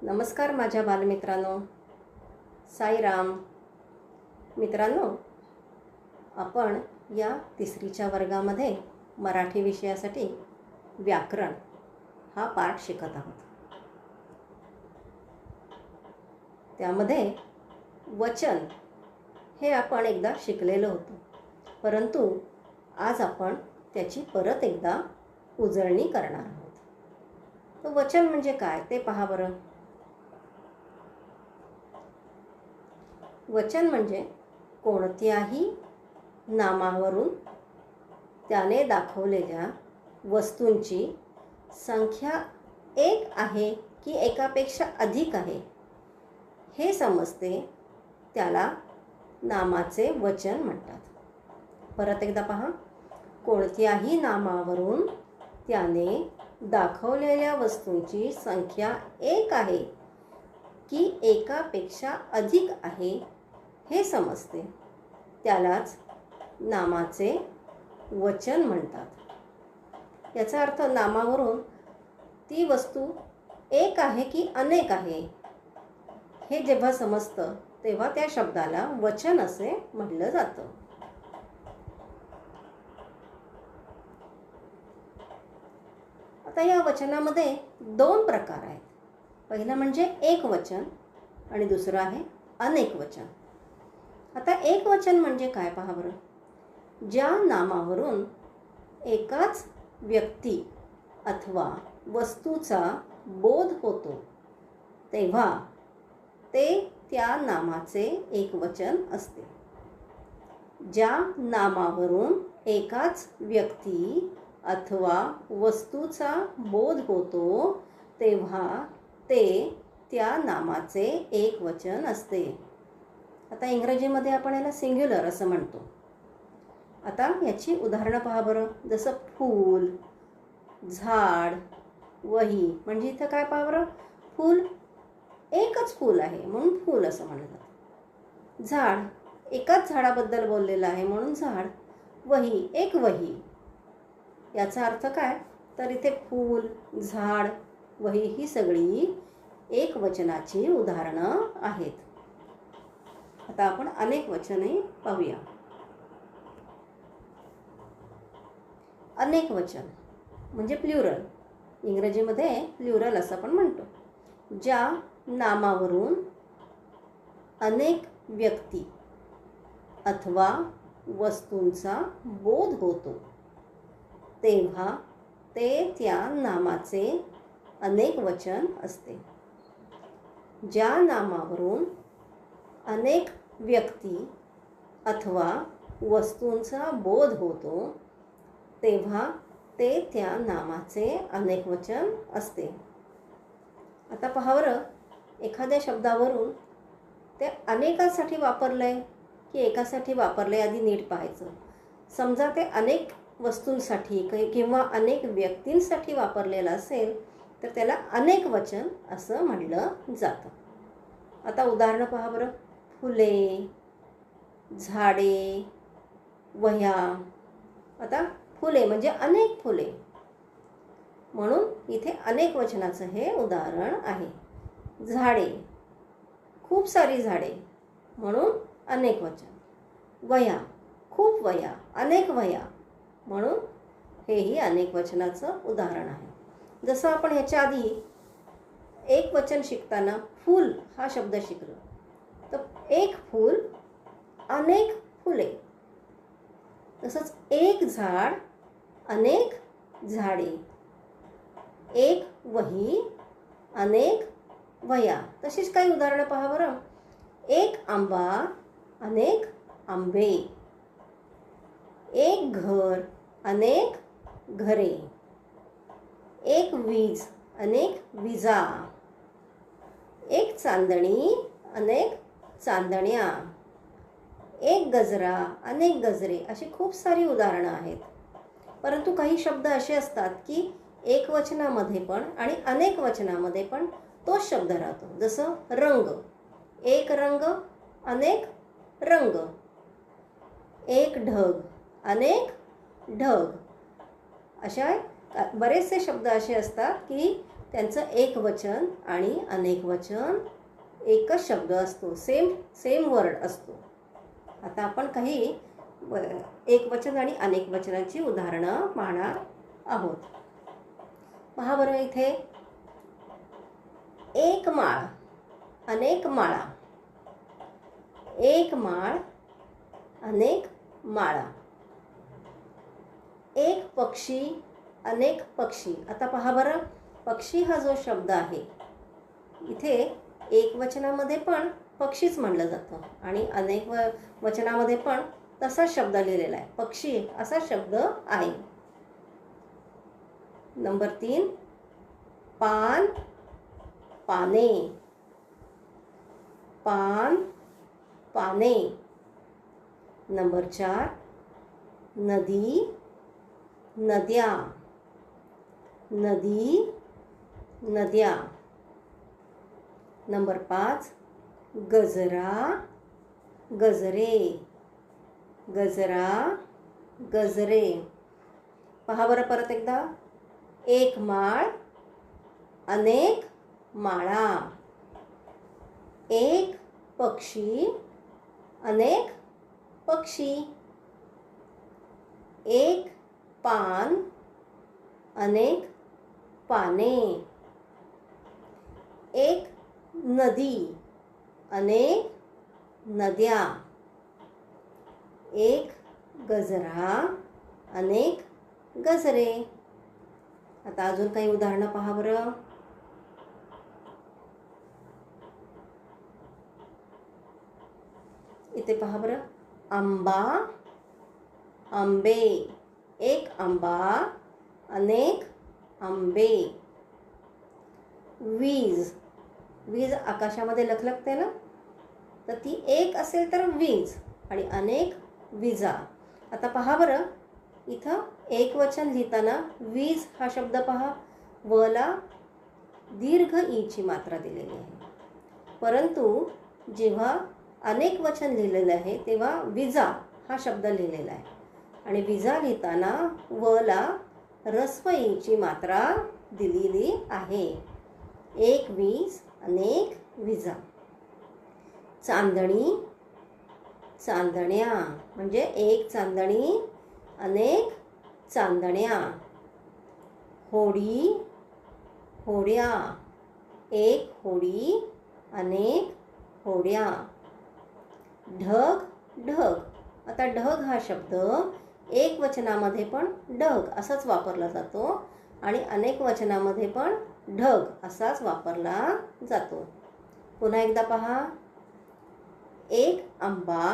नमस्कार माझ्या बालमित्रांनो, साईराम. मित्रांनो, आपण या तिसरीच्या वर्गामध्ये मराठी विषयासाठी व्याकरण हा पाठ शिकत आहोत. त्यामध्ये वचन हे आपण एकदा शिकलेलो होतो, परंतु आज आपण त्याची परत एकदा उजळणी करणार आहोत. तर वचन म्हणजे काय ते पहा बरं. वचन म्हणजे कोणत्याही नामावरून त्याने दाखवलेल्या वस्तूंची संख्या एक आहे की एकापेक्षा अधिक आहे हे समजते, त्याला नामाचे वचन म्हणतात. परत एकदा पहा. कोणत्याही नामावरून त्याने दाखवलेल्या वस्तूंची संख्या एक आहे की एकापेक्षा अधिक आहे हे समजते, त्यालाच नामाचे वचन म्हणतात. याचा अर्थ नामावरून ती वस्तू एक आहे की अनेक आहे हे जेव्हा समजतं तेव्हा त्या शब्दाला वचन असे म्हटलं जातं. आता या वचनामध्ये दोन प्रकार आहेत. पहिलं म्हणजे एक वचन आणि दुसरं आहे अनेक वचन. आता एक वचन म्हणजे काय पहा बरं. ज्या नामावरून एकाच व्यक्ती अथवा वस्तूचा बोध होतो तेव्हा ते त्या नामाचे एक वचन असते. ज्या नामावरून एकाच व्यक्ती अथवा वस्तूचा बोध होतो तेव्हा ते त्या नामाचे एक वचन असते. आता इंग्रजीमध्ये आपण याला सिंग्युलर असं म्हणतो. आता याची उदाहरणं पहा बरं. जसं फूल, झाड, वही. म्हणजे इथं काय पहा बरं. फूल एकच फूल आहे म्हणून फूल असं म्हणलं जातं. झाड एकाच झाडाबद्दल बोललेलं आहे म्हणून झाड. वही एक वही. याचा अर्थ काय तर इथे फूल, झाड, वही ही सगळी एक वचनाची उदाहरणं आहेत. आता आपण अनेक वचने पाहूया. अनेक वचन म्हणजे प्लुरल. इंग्रजीमध्ये प्लुरल असं आपण म्हणतो. ज्या नामावरून अनेक व्यक्ती अथवा वस्तूंचा बोध होतो तेव्हा ते त्या नामाचे अनेक वचन असते. ज्या नामावरून अनेक व्यक्ती अथवा वस्तूंचा बोध होतो तेव्हा ते त्या नामाचे अनेक वचन असते. आता पहा बरं. एखाद्या शब्दावरून ते अनेकासाठी वापरलंय की एकासाठी वापरलंय आधी नीट पाहायचं. समजा ते अनेक वस्तूंसाठी किंवा अनेक व्यक्तींसाठी वापरलेलं असेल तर त्याला अनेक वचन असं म्हटलं जातं. आता उदाहरणं पहा बरं. फुले, झाडे, वह्या. आता फुले म्हणजे अनेक फुले म्हणून इथे अनेक वचनाचं हे उदाहरण आहे. झाडे खूप सारी झाडे म्हणून अनेक वचन. वह्या खूप वह्या, अनेक वह्या म्हणून हेही अनेक वचनाचं उदाहरण आहे. जसं आपण ह्याच्या आधी एक वचन शिकताना फूल हा शब्द शिकलो तर एक फूल अनेक फुले. तसंच एक झाड अनेक झाडे. एक वही अनेक वह्या. तशीच काही उदाहरणं पहा बरं. एक आंबा अनेक आंबे. एक घर अनेक घरे. एक वीज अनेक विजा. एक चांदणी अनेक चांदण्या. एक गजरा अनेक गजरे. अशी खूप सारी उदाहरणं आहेत. परंतु काही शब्द असे असतात की एक वचनामध्ये पण आणि अनेक वचनामध्ये पण तोच शब्द राहतो. जसं रंग. एक रंग अनेक रंग. एक ढग अनेक ढग. अशा बरेचसे शब्द असे असतात की त्यांचं एकवचन आणि अनेकवचन एकच शब्द असतो, सेम वर्ड असतो. आता आपण काही एकवचन आणि अनेकवचनाची उदाहरणं पाहणार आहोत. पहा बरं इथे, एक माळ, अनेक माळा. एक माळ, अनेक माळा. एक पक्षी, अनेक पक्षी. आता पहा बरं, पक्षी हा जो शब्द आहे इथे एकवचनामध्ये पण पक्षीच म्हणलं जातं आणि अनेक वचनामध्ये पण तसाच शब्द लिहिलेला आहे, पक्षी असा शब्द आहे. नंबर 3, पान, पाने. पान, पाने. नंबर 4, नदी, नद्या. नदी, नद्या. नंबर 5, गजरा, गजरे. गजरा, गजरे. पहा बरं परत एकदा, एक माळ, अनेक माळा. एक पक्षी, अनेक पक्षी. एक पान, अनेक पाने. एक नदी, अनेक नद्या. एक गजरा, अनेक गजरे. आता अजून काही उदाहरणं पहा बरं. इथे पहा बरं, आंबा, आंबे. एक आंबा, अनेक आंबे. वीज, वीज आकाशामध्ये लखलखते ना, तर ती एक असेल तर वीज आणि अनेक विजा. आता पहा बरं, इथं एकवचन लिहिताना वीज हा शब्द पहा, वला दीर्घ ईची मात्रा दिलेली आहे. परंतु जेव्हा अनेक वचन लिहिलेलं आहे तेव्हा विजा हा शब्द लिहिलेला आहे आणि विजा लिहिताना वला ऱ्हस्व ईची मात्रा दिलेली आहे. एक वीज, अनेक विजा. चांदणी, चांदण्या. म्हणजे एक चांदणी, अनेक चांदण्या. होडी, होड्या. एक होडी, अनेक होड्या. ढग, ढग. आता ढग हा शब्द एक वचनामध्ये पण ढग असाच वापरला जातो आणि अनेक वचनामध्ये पण ढग असाच वापरला जातो. पुन्हा एकदा पहा, एक आंबा,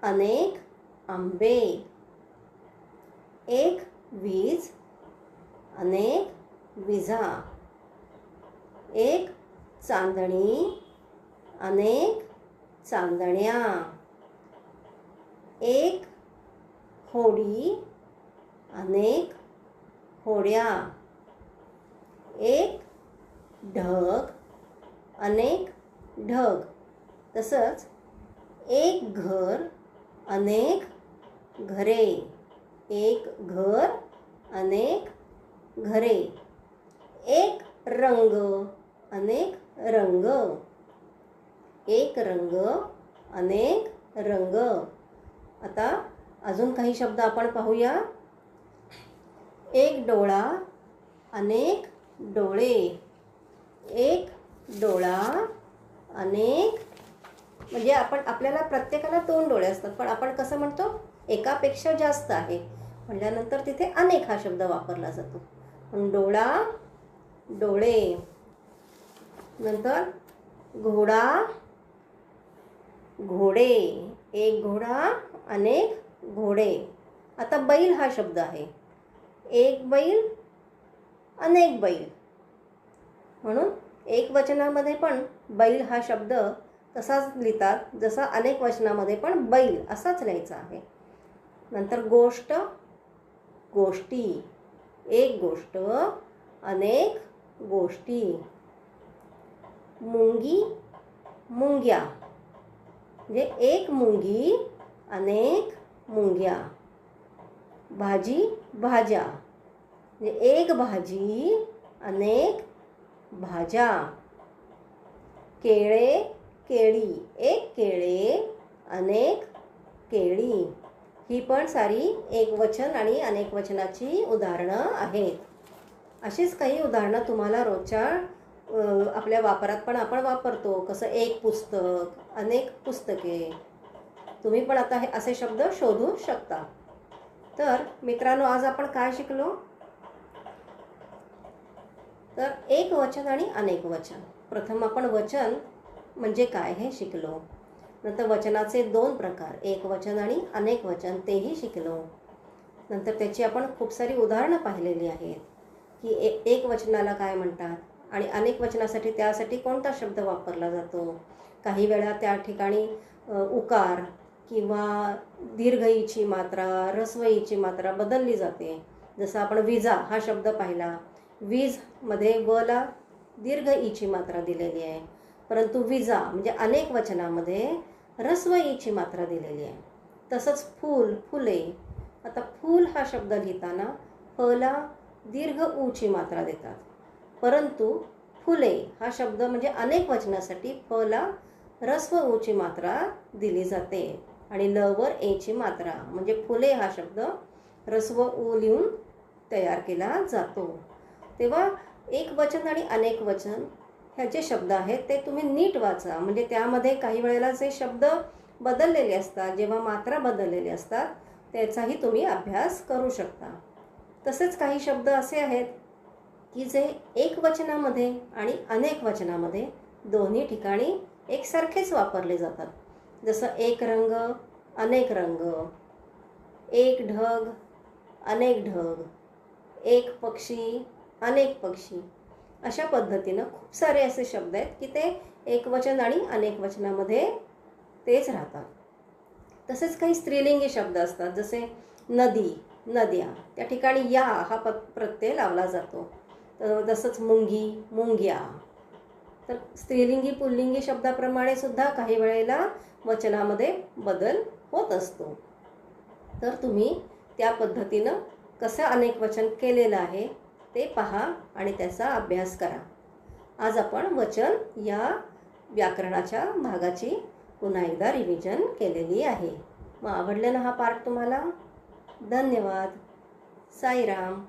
अनेक आंबे. एक वीज, अनेक विजा. एक चांदणी, अनेक चांदण्या. एक होडी, अनेक होड्या. एक ढग, अनेक ढग. तसंच एक घर, अनेक घरे. एक घर, अनेक घरे. एक रंग, अनेक रंग. एक रंग, अनेक रंग. आता अजून काही शब्द आपण पाहूया. एक डोळा, अनेक डोळे. एक डोळा, अनेक, म्हणजे आपल्याला प्रत्येकाला 2 डोळे असतात, पण आपण कसं म्हणतो, एकापेक्षा जास्त आहे म्हटल्यानंतर तिथे अनेक हा शब्द वापरला जातो. पण डोळा, डोळे. नंतर घोडा, घोडे. एक घोडा, अनेक घोडे. आता बैल हा शब्द आहे, एक बैल, अनेक बैल. म्हणून एक वचनामध्ये पण बैल हा शब्द तसाच लिहितात जसा अनेक वचनामध्ये पण बैल असाच लिहायचा आहे. नंतर गोष्ट, गोष्टी. एक गोष्ट, अनेक गोष्टी. मुंगी, मुंग्या. म्हणजे एक मुंगी, अनेक मुंग्या. भाजी, भाज्या. म्हणजे एक भाजी, अनेक भाज्या. केळे केळी, एक केळे अनेक केळी. ही पण सारी एकवचन आणि अनेक वचनाची उदाहरणं आहेत. अशीच काही उदाहरणं तुम्हाला रोजच्या आपल्या वापरात पण आपण वापरतो. कसं एक पुस्तक, अनेक पुस्तके. तुम्ही पण आता हे असे शब्द शोधू शकता. तर मित्रांनो, आज आपण काय शिकलो? तर एक वचन आणि अनेक वचन. प्रथम आपण वचन म्हणजे काय हे शिकलो. नंतर वचनाचे दोन प्रकार, एक वचन आणि अनेक वचन, तेही शिकलो. नंतर त्याची आपण खूप सारी उदाहरणं पाहिलेली आहेत की एक वचनाला काय म्हणतात आणि अनेक वचनासाठी त्यासाठी कोणता शब्द वापरला जातो. काही वेळा त्या ठिकाणी उकार किंवा दीर्घ ईची मात्रा, ऱ्हस्व ईची मात्रा बदलली जाते. जसं आपण विजा हा शब्द पाहिला. वीजमध्ये वला दीर्घ ईची मात्रा दिलेली आहे, परंतु विजा म्हणजे अनेक वचनामध्ये ऱ्हस्व ईची मात्रा दिलेली आहे. तसंच फूल, फुले. आता फूल हा शब्द लिहिताना फला दीर्घ ऊची मात्रा देतात, परंतु फुले हा शब्द म्हणजे अनेक वचनासाठी फला ऱ्हस्व ऊची मात्रा दिली जाते आणि ल वर एची मात्रा, म्हणजे फुले हा शब्द ऱ्हस्व ऊ लिहून तयार केला जातो. तेव्हा एक वचन आणि अनेक वचन ह्याचे शब्द आहेत ते तुम्ही नीट वाचा. म्हणजे त्यामध्ये काही वेळेला जे शब्द बदललेले असतात, जेव्हा मात्रा बदललेले असतात, त्याचाही तुम्ही अभ्यास करू शकता. तसेच काही शब्द असे आहेत की जे एक वचनामध्ये आणि अनेक वचनामध्ये दोन्ही ठिकाणी एकसारखेच वापरले जातात. जसं एक रंग, अनेक रंग. एक ढग, अनेक ढग. एक पक्षी, अनेक पक्षी. अशा पद्धतीनं खूप सारे असे शब्द आहेत की ते एकवचन आणि अनेक वचनामध्ये तेच राहतात. तसेच काही स्त्रीलिंगी शब्द असतात, जसे नदी, नद्या. त्या ठिकाणी या हा प्रत्यय लावला जातो. तसंच मुंगी, मुंग्या. तर स्त्रीलिंगी पुल्लिंगी शब्दाप्रमाणे सुद्धा काही वेळेला वचनामध्ये बदल होत असतो. तर तुम्ही त्या पद्धतीनं कसं अनेक वचन केलेलं आहे ते पहा आणि त्याचा अभ्यास करा. आज आपण वचन या व्याकरणाच्या भागाची पुन्हा एकदा रिव्हिजन केलेली आहे. मग आवडलं ना हा पार्ट तुम्हाला? धन्यवाद. साईराम.